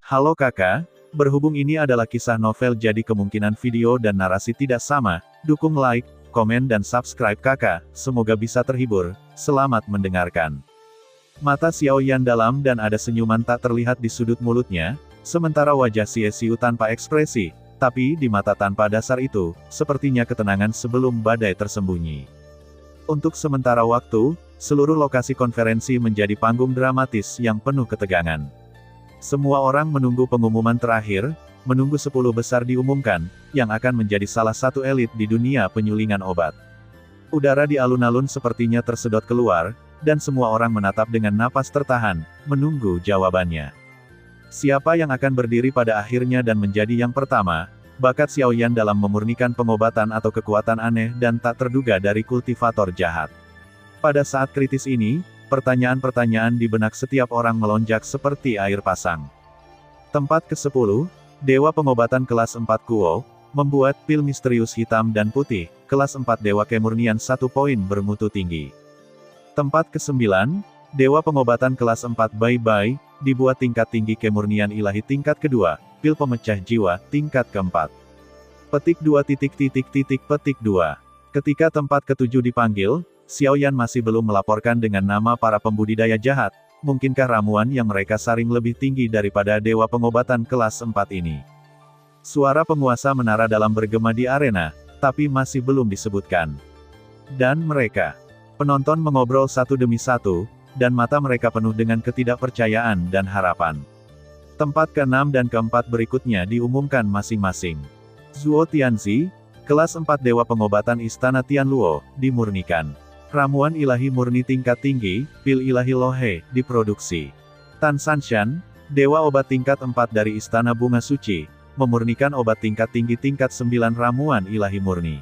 Halo kakak, berhubung ini adalah kisah novel jadi kemungkinan video dan narasi tidak sama, dukung like, komen dan subscribe kakak, semoga bisa terhibur, selamat mendengarkan. Mata Xiao Yan dalam dan ada senyuman tak terlihat di sudut mulutnya, sementara wajah Xie Xiu tanpa ekspresi, tapi di mata tanpa dasar itu, sepertinya ketenangan sebelum badai tersembunyi. Untuk sementara waktu, seluruh lokasi konferensi menjadi panggung dramatis yang penuh ketegangan. Semua orang menunggu pengumuman terakhir, menunggu 10 besar diumumkan, yang akan menjadi salah satu elit di dunia penyulingan obat. Udara di alun-alun sepertinya tersedot keluar, dan semua orang menatap dengan napas tertahan, menunggu jawabannya. Siapa yang akan berdiri pada akhirnya dan menjadi yang pertama? Bakat Xiao Yan dalam memurnikan pengobatan atau kekuatan aneh dan tak terduga dari kultivator jahat. Pada saat kritis ini, pertanyaan-pertanyaan di benak setiap orang melonjak seperti air pasang. Tempat ke-10, Dewa Pengobatan kelas 4 Kuo, membuat pil misterius hitam dan putih, kelas 4 Dewa Kemurnian 1 poin bermutu tinggi. Tempat ke-9, Dewa Pengobatan kelas 4 Bai Bai, dibuat tingkat tinggi kemurnian ilahi tingkat kedua, pil pemecah jiwa, tingkat keempat. Petik 2 petik 2. Ketika tempat ke-7 dipanggil, Xiao Yan masih belum melaporkan dengan nama para pembudidaya jahat, mungkinkah ramuan yang mereka saring lebih tinggi daripada Dewa Pengobatan kelas 4 ini? Suara penguasa menara dalam bergema di arena, tapi masih belum disebutkan. Dan mereka, penonton mengobrol satu demi satu, dan mata mereka penuh dengan ketidakpercayaan dan harapan. Tempat ke-6 dan ke-4 berikutnya diumumkan masing-masing. Zuo Tianzi, kelas 4 Dewa Pengobatan Istana Tianluo, dimurnikan. Ramuan ilahi murni tingkat tinggi, pil ilahi lohe, diproduksi. Tan Sanshan, Dewa Obat tingkat 4 dari Istana Bunga Suci, memurnikan obat tingkat tinggi tingkat 9 ramuan ilahi murni.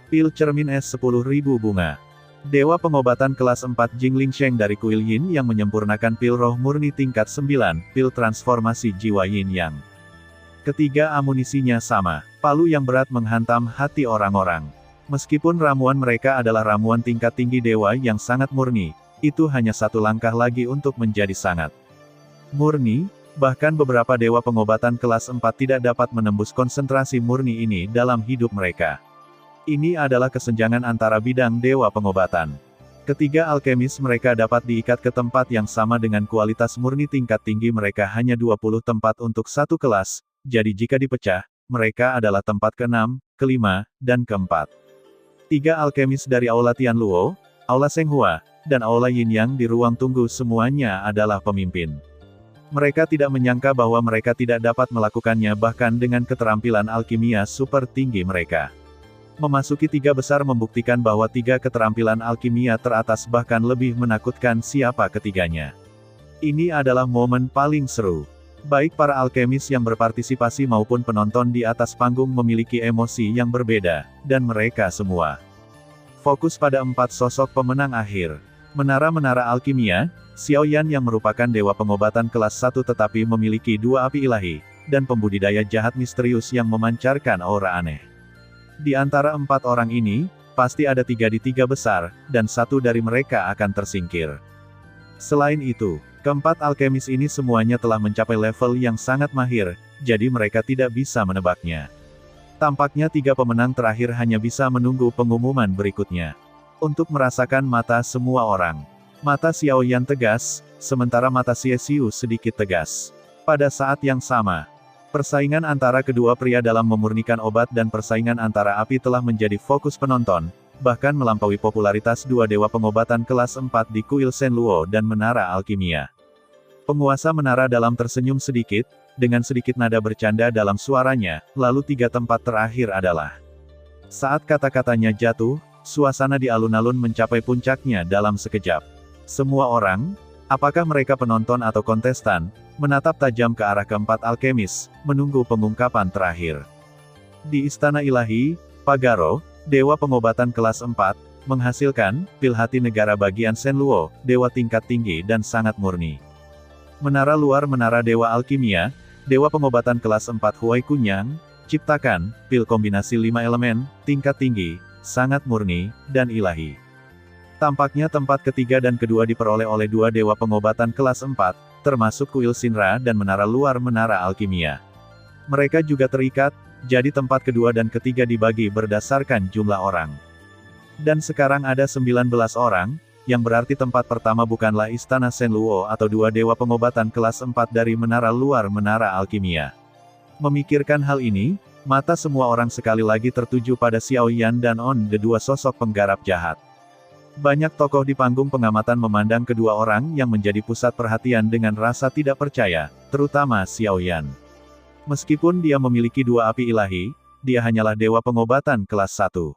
Pil cermin es 10.000 bunga. Dewa Pengobatan kelas 4 Jingling Sheng dari Kuil Yin yang menyempurnakan pil roh murni tingkat 9, pil transformasi jiwa Yin Yang. Ketiga amunisinya sama, palu yang berat menghantam hati orang-orang. Meskipun ramuan mereka adalah ramuan tingkat tinggi dewa yang sangat murni, itu hanya satu langkah lagi untuk menjadi sangat murni, bahkan beberapa Dewa Pengobatan kelas 4 tidak dapat menembus konsentrasi murni ini dalam hidup mereka. Ini adalah kesenjangan antara bidang Dewa Pengobatan. Ketiga alkemis mereka dapat diikat ke tempat yang sama dengan kualitas murni tingkat tinggi mereka hanya 20 tempat untuk satu kelas, jadi jika dipecah, mereka adalah tempat ke-6, ke-5, dan ke-4. Tiga alkemis dari Aula Tianluo, Aula Senghua, dan Aula Yin Yang di ruang tunggu semuanya adalah pemimpin. Mereka tidak menyangka bahwa mereka tidak dapat melakukannya bahkan dengan keterampilan alkimia super tinggi mereka. Memasuki tiga besar membuktikan bahwa tiga keterampilan alkimia teratas bahkan lebih menakutkan siapa ketiganya. Ini adalah momen paling seru. Baik para alkemis yang berpartisipasi maupun penonton di atas panggung memiliki emosi yang berbeda, dan mereka semua fokus pada 4 sosok pemenang akhir. Menara-menara alkimia, Xiao Yan yang merupakan Dewa Pengobatan kelas 1 tetapi memiliki 2 api ilahi, dan pembudidaya jahat misterius yang memancarkan aura aneh. Di antara 4 orang ini, pasti ada 3 di 3 besar, dan 1 dari mereka akan tersingkir. Selain itu, keempat alkemis ini semuanya telah mencapai level yang sangat mahir, jadi mereka tidak bisa menebaknya. Tampaknya 3 pemenang terakhir hanya bisa menunggu pengumuman berikutnya. Untuk merasakan mata semua orang. Mata Xiao Yan tegas, sementara mata Xie Xiu sedikit tegas. Pada saat yang sama, persaingan antara kedua pria dalam memurnikan obat dan persaingan antara api telah menjadi fokus penonton, bahkan melampaui popularitas 2 Dewa Pengobatan kelas 4 di Kuil Shenluo dan Menara Alkimia. Penguasa menara dalam tersenyum sedikit, dengan sedikit nada bercanda dalam suaranya, lalu 3 tempat terakhir adalah. Saat kata-katanya jatuh, suasana di alun-alun mencapai puncaknya dalam sekejap. Semua orang, apakah mereka penonton atau kontestan, menatap tajam ke arah keempat alkemis, menunggu pengungkapan terakhir. Di Istana Ilahi, Pagaro, Dewa Pengobatan kelas 4, menghasilkan pil hati negara bagian Shenluo, dewa tingkat tinggi dan sangat murni. Menara luar menara Dewa Alkimia, Dewa Pengobatan kelas 4 Huai Kunyang, ciptakan pil kombinasi 5 elemen, tingkat tinggi, sangat murni, dan ilahi. Tampaknya tempat ketiga dan kedua diperoleh oleh 2 Dewa Pengobatan kelas 4, termasuk kuil Shinra dan menara luar menara alkimia. Mereka juga terikat, jadi tempat kedua dan ketiga dibagi berdasarkan jumlah orang. Dan sekarang ada 19 orang, yang berarti tempat pertama bukanlah Istana Shenluo atau dua dewa pengobatan kelas 4 dari menara luar menara alkimia. Memikirkan hal ini, mata semua orang sekali lagi tertuju pada Xiao Yan dan On, kedua sosok penggarap jahat. Banyak tokoh di panggung pengamatan memandang kedua orang yang menjadi pusat perhatian dengan rasa tidak percaya, terutama Xiao Yan. Meskipun dia memiliki dua api ilahi, dia hanyalah dewa pengobatan kelas 1.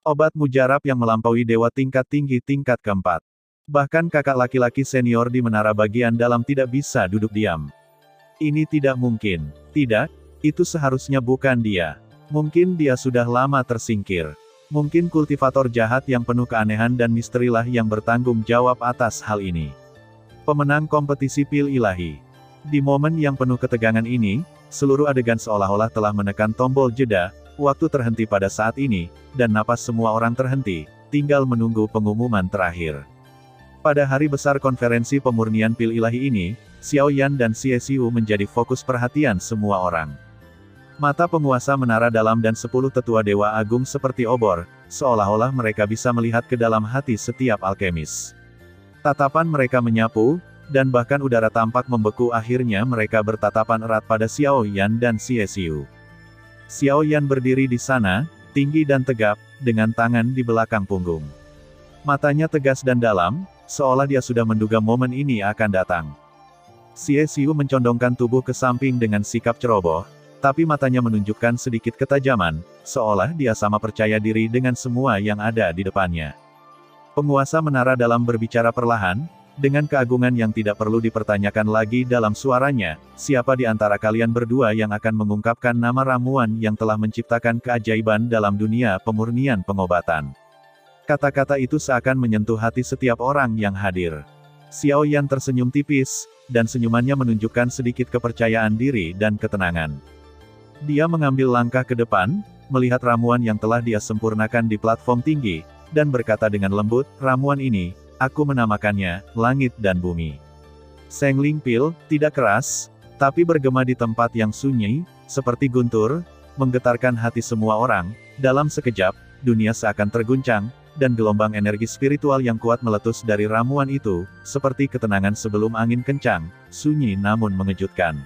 Obat mujarab yang melampaui dewa tingkat tinggi tingkat keempat. Bahkan kakak laki-laki senior di menara bagian dalam tidak bisa duduk diam. Ini tidak mungkin. Tidak, itu seharusnya bukan dia. Mungkin dia sudah lama tersingkir. Mungkin kultivator jahat yang penuh keanehan dan misterilah yang bertanggung jawab atas hal ini. Pemenang kompetisi pil ilahi. Di momen yang penuh ketegangan ini, seluruh adegan seolah-olah telah menekan tombol jeda, waktu terhenti pada saat ini, dan napas semua orang terhenti, tinggal menunggu pengumuman terakhir. Pada hari besar konferensi pemurnian pil ilahi ini, Xiao Yan dan Xie Xiu menjadi fokus perhatian semua orang. Mata penguasa menara dalam dan 10 tetua dewa agung seperti obor, seolah-olah mereka bisa melihat ke dalam hati setiap alkemis. Tatapan mereka menyapu, dan bahkan udara tampak membeku. Akhirnya mereka bertatapan erat pada Xiao Yan dan Xie Xiu. Xiao Yan berdiri di sana, tinggi dan tegap, dengan tangan di belakang punggung. Matanya tegas dan dalam, seolah dia sudah menduga momen ini akan datang. Xie Xiu mencondongkan tubuh ke samping dengan sikap ceroboh, tapi matanya menunjukkan sedikit ketajaman, seolah dia sama percaya diri dengan semua yang ada di depannya. Penguasa menara dalam berbicara perlahan, dengan keagungan yang tidak perlu dipertanyakan lagi dalam suaranya, siapa di antara kalian berdua yang akan mengungkapkan nama ramuan yang telah menciptakan keajaiban dalam dunia pemurnian pengobatan? Kata-kata itu seakan menyentuh hati setiap orang yang hadir. Xiao Yan tersenyum tipis, dan senyumannya menunjukkan sedikit kepercayaan diri dan ketenangan. Dia mengambil langkah ke depan, melihat ramuan yang telah dia sempurnakan di platform tinggi, dan berkata dengan lembut, ramuan ini, aku menamakannya, Langit dan Bumi. Sengling pil, tidak keras, tapi bergema di tempat yang sunyi, seperti guntur, menggetarkan hati semua orang. Dalam sekejap, dunia seakan terguncang, dan gelombang energi spiritual yang kuat meletus dari ramuan itu, seperti ketenangan sebelum angin kencang, sunyi namun mengejutkan.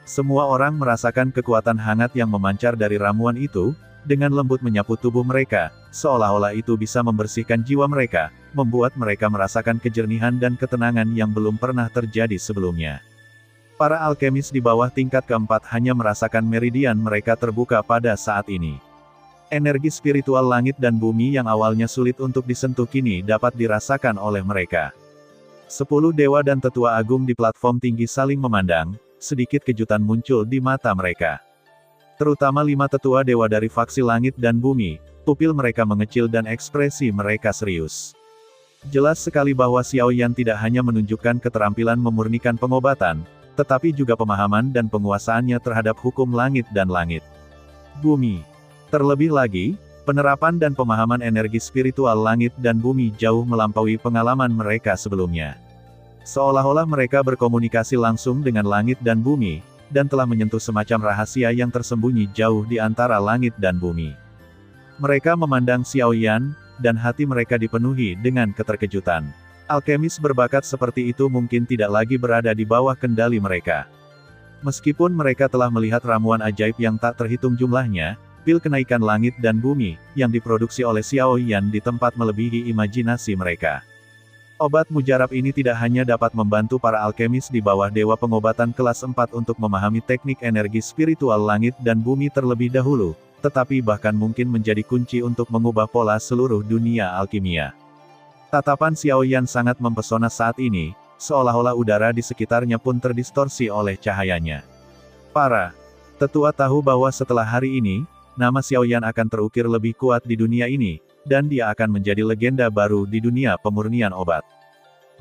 Semua orang merasakan kekuatan hangat yang memancar dari ramuan itu, dengan lembut menyapu tubuh mereka, seolah-olah itu bisa membersihkan jiwa mereka, membuat mereka merasakan kejernihan dan ketenangan yang belum pernah terjadi sebelumnya. Para alkemis di bawah tingkat keempat hanya merasakan meridian mereka terbuka pada saat ini. Energi spiritual langit dan bumi yang awalnya sulit untuk disentuh kini dapat dirasakan oleh mereka. 10 dewa dan tetua agung di platform tinggi saling memandang, sedikit kejutan muncul di mata mereka. Terutama 5 tetua dewa dari faksi langit dan bumi, pupil mereka mengecil dan ekspresi mereka serius. Jelas sekali bahwa Xiao Yan tidak hanya menunjukkan keterampilan memurnikan pengobatan, tetapi juga pemahaman dan penguasaannya terhadap hukum langit dan langit. Bumi. Terlebih lagi, penerapan dan pemahaman energi spiritual langit dan bumi jauh melampaui pengalaman mereka sebelumnya. Seolah-olah mereka berkomunikasi langsung dengan langit dan bumi, dan telah menyentuh semacam rahasia yang tersembunyi jauh di antara langit dan bumi. Mereka memandang Xiao Yan, dan hati mereka dipenuhi dengan keterkejutan. Alkemis berbakat seperti itu mungkin tidak lagi berada di bawah kendali mereka. Meskipun mereka telah melihat ramuan ajaib yang tak terhitung jumlahnya, pil kenaikan langit dan bumi, yang diproduksi oleh Xiao Yan di tempat melebihi imajinasi mereka. Obat mujarab ini tidak hanya dapat membantu para alkemis di bawah dewa pengobatan kelas 4 untuk memahami teknik energi spiritual langit dan bumi terlebih dahulu, tetapi bahkan mungkin menjadi kunci untuk mengubah pola seluruh dunia alkimia. Tatapan Xiao Yan sangat mempesona saat ini, seolah-olah udara di sekitarnya pun terdistorsi oleh cahayanya. Para tetua tahu bahwa setelah hari ini, nama Xiao Yan akan terukir lebih kuat di dunia ini, dan dia akan menjadi legenda baru di dunia pemurnian obat.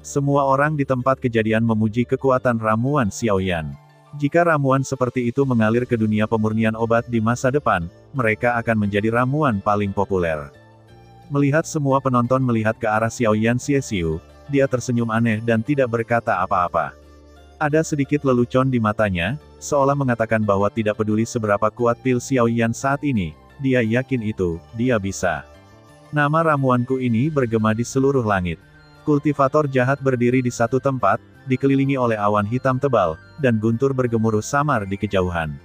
Semua orang di tempat kejadian memuji kekuatan ramuan Xiao Yan. Jika ramuan seperti itu mengalir ke dunia pemurnian obat di masa depan, mereka akan menjadi ramuan paling populer. Melihat semua penonton melihat ke arah Xiao Yan Xie Xiu, dia tersenyum aneh dan tidak berkata apa-apa. Ada sedikit lelucon di matanya, seolah mengatakan bahwa tidak peduli seberapa kuat pil Xiaoyan saat ini, dia yakin dia bisa. Nama ramuanku ini bergema di seluruh langit. Kultivator jahat berdiri di satu tempat, dikelilingi oleh awan hitam tebal, dan guntur bergemuruh samar di kejauhan.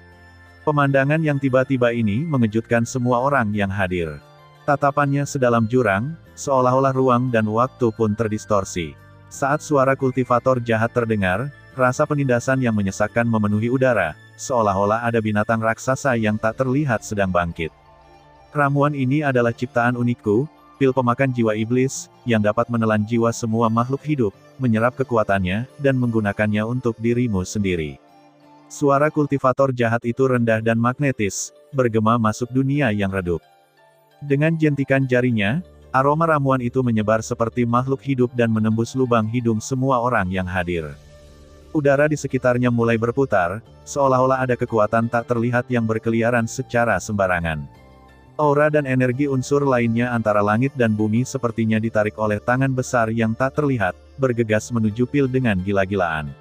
Pemandangan yang tiba-tiba ini mengejutkan semua orang yang hadir. Tatapannya sedalam jurang, seolah-olah ruang dan waktu pun terdistorsi. Saat suara kultivator jahat terdengar, rasa penindasan yang menyesakkan memenuhi udara, seolah-olah ada binatang raksasa yang tak terlihat sedang bangkit. Ramuan ini adalah ciptaan unikku, pil pemakan jiwa iblis, yang dapat menelan jiwa semua makhluk hidup, menyerap kekuatannya, dan menggunakannya untuk dirimu sendiri. Suara kultivator jahat itu rendah dan magnetis, bergema masuk dunia yang redup. Dengan jentikan jarinya, aroma ramuan itu menyebar seperti makhluk hidup dan menembus lubang hidung semua orang yang hadir. Udara di sekitarnya mulai berputar, seolah-olah ada kekuatan tak terlihat yang berkeliaran secara sembarangan. Aura dan energi unsur lainnya antara langit dan bumi sepertinya ditarik oleh tangan besar yang tak terlihat, bergegas menuju pil dengan gila-gilaan.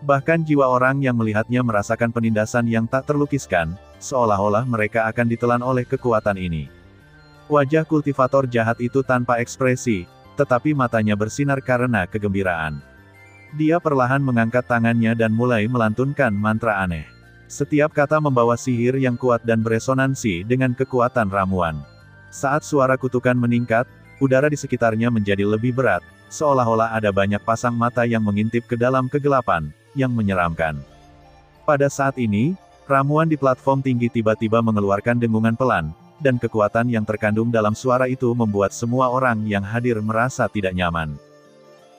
Bahkan jiwa orang yang melihatnya merasakan penindasan yang tak terlukiskan, seolah-olah mereka akan ditelan oleh kekuatan ini. Wajah kultivator jahat itu tanpa ekspresi, tetapi matanya bersinar karena kegembiraan. Dia perlahan mengangkat tangannya dan mulai melantunkan mantra aneh. Setiap kata membawa sihir yang kuat dan beresonansi dengan kekuatan ramuan. Saat suara kutukan meningkat, udara di sekitarnya menjadi lebih berat, seolah-olah ada banyak pasang mata yang mengintip ke dalam kegelapan, yang menyeramkan. Pada saat ini, ramuan di platform tinggi tiba-tiba mengeluarkan dengungan pelan, dan kekuatan yang terkandung dalam suara itu membuat semua orang yang hadir merasa tidak nyaman.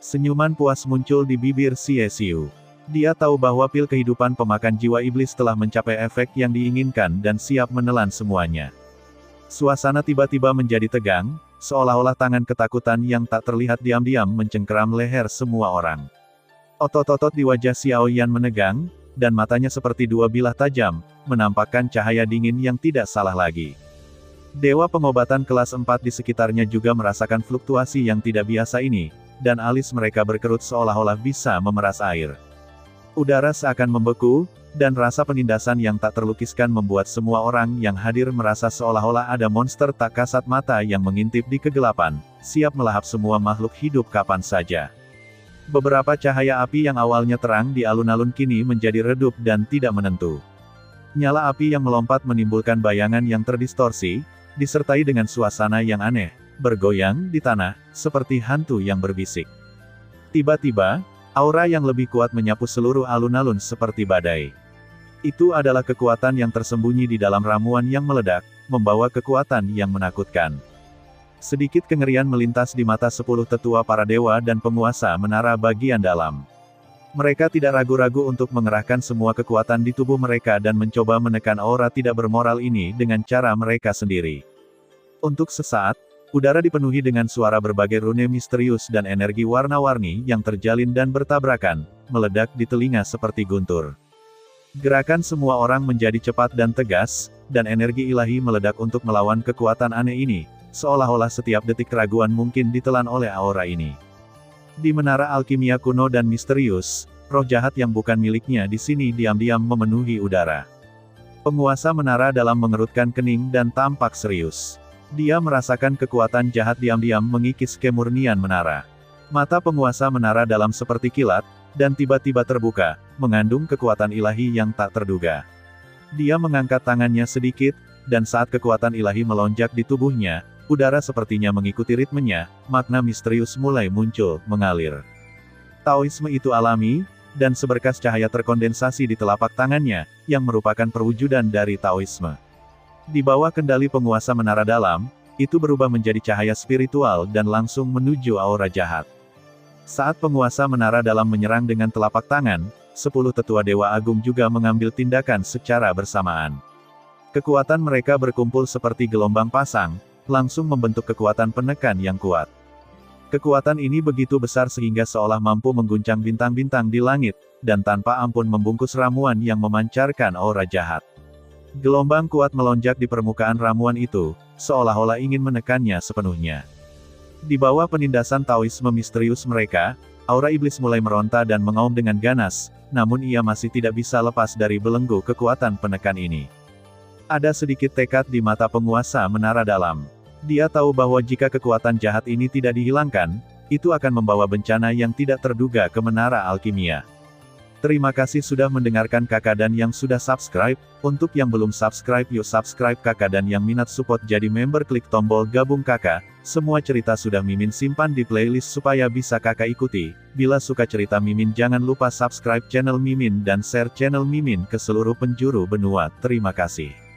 Senyuman puas muncul di bibir Xie Xiu. Dia tahu bahwa pil kehidupan pemakan jiwa iblis telah mencapai efek yang diinginkan dan siap menelan semuanya. Suasana tiba-tiba menjadi tegang, seolah-olah tangan ketakutan yang tak terlihat diam-diam mencengkeram leher semua orang. Otot-otot di wajah Xiaoyan menegang, dan matanya seperti dua bilah tajam, menampakkan cahaya dingin yang tidak salah lagi. Dewa pengobatan kelas 4 di sekitarnya juga merasakan fluktuasi yang tidak biasa ini, dan alis mereka berkerut seolah-olah bisa memeras air. Udara seakan membeku, dan rasa penindasan yang tak terlukiskan membuat semua orang yang hadir merasa seolah-olah ada monster tak kasat mata yang mengintip di kegelapan, siap melahap semua makhluk hidup kapan saja. Beberapa cahaya api yang awalnya terang di alun-alun kini menjadi redup dan tidak menentu. Nyala api yang melompat menimbulkan bayangan yang terdistorsi, disertai dengan suasana yang aneh, bergoyang di tanah, seperti hantu yang berbisik. Tiba-tiba, aura yang lebih kuat menyapu seluruh alun-alun seperti badai. Itu adalah kekuatan yang tersembunyi di dalam ramuan yang meledak, membawa kekuatan yang menakutkan. Sedikit kengerian melintas di mata 10 tetua para dewa dan penguasa menara bagian dalam. Mereka tidak ragu-ragu untuk mengerahkan semua kekuatan di tubuh mereka dan mencoba menekan aura tidak bermoral ini dengan cara mereka sendiri. Untuk sesaat, udara dipenuhi dengan suara berbagai rune misterius dan energi warna-warni yang terjalin dan bertabrakan, meledak di telinga seperti guntur. Gerakan semua orang menjadi cepat dan tegas, dan energi ilahi meledak untuk melawan kekuatan aneh ini, seolah-olah setiap detik keraguan mungkin ditelan oleh aura ini. Di menara alkimia kuno dan misterius, roh jahat yang bukan miliknya di sini diam-diam memenuhi udara. Penguasa menara dalam mengerutkan kening dan tampak serius. Dia merasakan kekuatan jahat diam-diam mengikis kemurnian menara. Mata penguasa menara dalam seperti kilat, dan tiba-tiba terbuka, mengandung kekuatan ilahi yang tak terduga. Dia mengangkat tangannya sedikit, dan saat kekuatan ilahi melonjak di tubuhnya, udara sepertinya mengikuti ritmenya, makna misterius mulai muncul, mengalir. Taoisme itu alami, dan seberkas cahaya terkondensasi di telapak tangannya, yang merupakan perwujudan dari Taoisme. Di bawah kendali penguasa menara dalam, itu berubah menjadi cahaya spiritual dan langsung menuju aura jahat. Saat penguasa menara dalam menyerang dengan telapak tangan, 10 tetua Dewa Agung juga mengambil tindakan secara bersamaan. Kekuatan mereka berkumpul seperti gelombang pasang, langsung membentuk kekuatan penekan yang kuat. Kekuatan ini begitu besar sehingga seolah mampu mengguncang bintang-bintang di langit, dan tanpa ampun membungkus ramuan yang memancarkan aura jahat. Gelombang kuat melonjak di permukaan ramuan itu, seolah-olah ingin menekannya sepenuhnya. Di bawah penindasan Taoisme misterius mereka, Aura iblis mulai meronta dan mengaum dengan ganas, namun ia masih tidak bisa lepas dari belenggu kekuatan penekan ini. Ada sedikit tekad di mata penguasa menara dalam. Dia tahu bahwa jika kekuatan jahat ini tidak dihilangkan, itu akan membawa bencana yang tidak terduga ke menara alkimia. Terima kasih sudah mendengarkan kakak dan yang sudah subscribe. Untuk yang belum subscribe yuk subscribe kakak, dan yang minat support jadi member klik tombol gabung kakak. Semua cerita sudah Mimin simpan di playlist supaya bisa kakak ikuti. Bila suka cerita Mimin jangan lupa subscribe channel Mimin dan share channel Mimin ke seluruh penjuru benua. Terima kasih.